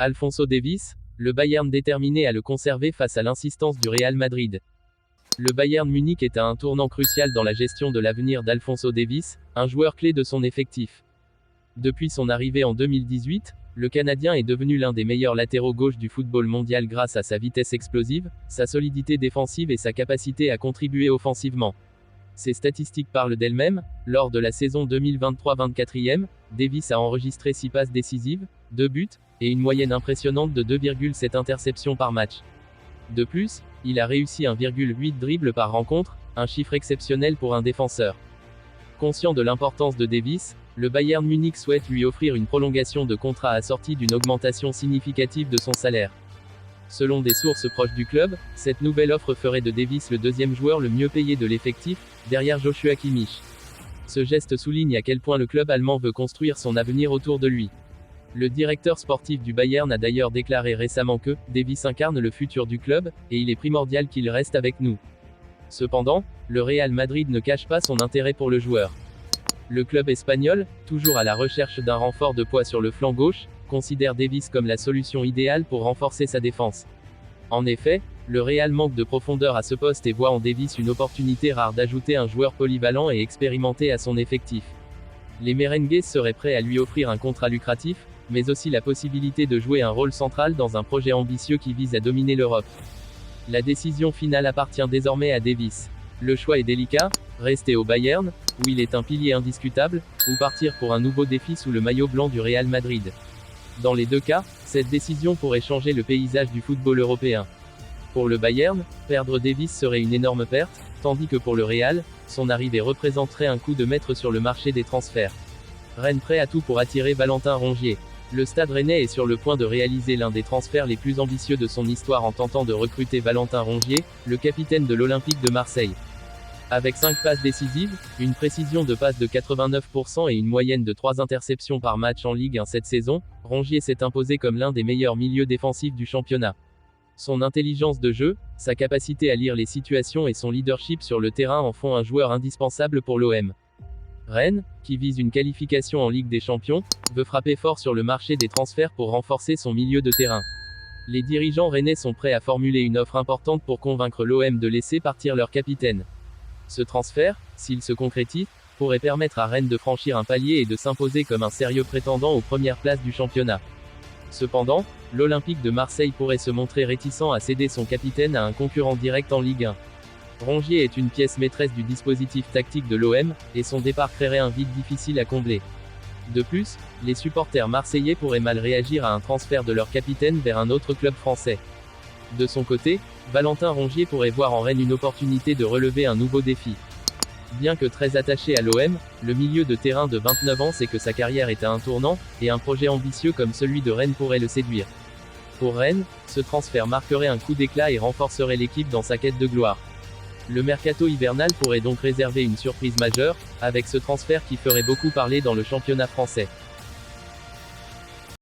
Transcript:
Alphonso Davies, le Bayern déterminé à le conserver face à l'insistance du Real Madrid. Le Bayern Munich est à un tournant crucial dans la gestion de l'avenir d'Alphonso Davies, un joueur clé de son effectif. Depuis son arrivée en 2018, le Canadien est devenu l'un des meilleurs latéraux gauche du football mondial grâce à sa vitesse explosive, sa solidité défensive et sa capacité à contribuer offensivement. Ses statistiques parlent d'elles-mêmes. Lors de la saison 2023-24e, Davies a enregistré 6 passes décisives, 2 buts, et une moyenne impressionnante de 2,7 interceptions par match. De plus, il a réussi 1,8 dribbles par rencontre, un chiffre exceptionnel pour un défenseur. Conscient de l'importance de Davies, le Bayern Munich souhaite lui offrir une prolongation de contrat assortie d'une augmentation significative de son salaire. Selon des sources proches du club, cette nouvelle offre ferait de Davies le deuxième joueur le mieux payé de l'effectif, derrière Joshua Kimmich. Ce geste souligne à quel point le club allemand veut construire son avenir autour de lui. Le directeur sportif du Bayern a d'ailleurs déclaré récemment que « Davies incarne le futur du club, et il est primordial qu'il reste avec nous ». Cependant, le Real Madrid ne cache pas son intérêt pour le joueur. Le club espagnol, toujours à la recherche d'un renfort de poids sur le flanc gauche, considère Davies comme la solution idéale pour renforcer sa défense. En effet, le Real manque de profondeur à ce poste et voit en Davies une opportunité rare d'ajouter un joueur polyvalent et expérimenté à son effectif. Les Merengues seraient prêts à lui offrir un contrat lucratif, mais aussi la possibilité de jouer un rôle central dans un projet ambitieux qui vise à dominer l'Europe. La décision finale appartient désormais à Davies. Le choix est délicat, rester au Bayern, où il est un pilier indiscutable, ou partir pour un nouveau défi sous le maillot blanc du Real Madrid. Dans les deux cas, cette décision pourrait changer le paysage du football européen. Pour le Bayern, perdre Davies serait une énorme perte, tandis que pour le Real, son arrivée représenterait un coup de maître sur le marché des transferts. Rennes prêt à tout pour attirer Valentin Rongier. Le Stade Rennais est sur le point de réaliser l'un des transferts les plus ambitieux de son histoire en tentant de recruter Valentin Rongier, le capitaine de l'Olympique de Marseille. Avec 5 passes décisives, une précision de passe de 89% et une moyenne de 3 interceptions par match en Ligue 1 cette saison, Rongier s'est imposé comme l'un des meilleurs milieux défensifs du championnat. Son intelligence de jeu, sa capacité à lire les situations et son leadership sur le terrain en font un joueur indispensable pour l'OM. Rennes, qui vise une qualification en Ligue des Champions, veut frapper fort sur le marché des transferts pour renforcer son milieu de terrain. Les dirigeants rennais sont prêts à formuler une offre importante pour convaincre l'OM de laisser partir leur capitaine. Ce transfert, s'il se concrétise, pourrait permettre à Rennes de franchir un palier et de s'imposer comme un sérieux prétendant aux premières places du championnat. Cependant, l'Olympique de Marseille pourrait se montrer réticent à céder son capitaine à un concurrent direct en Ligue 1. Rongier est une pièce maîtresse du dispositif tactique de l'OM, et son départ créerait un vide difficile à combler. De plus, les supporters marseillais pourraient mal réagir à un transfert de leur capitaine vers un autre club français. De son côté, Valentin Rongier pourrait voir en Rennes une opportunité de relever un nouveau défi. Bien que très attaché à l'OM, le milieu de terrain de 29 ans sait que sa carrière est à un tournant, et un projet ambitieux comme celui de Rennes pourrait le séduire. Pour Rennes, ce transfert marquerait un coup d'éclat et renforcerait l'équipe dans sa quête de gloire. Le mercato hivernal pourrait donc réserver une surprise majeure, avec ce transfert qui ferait beaucoup parler dans le championnat français.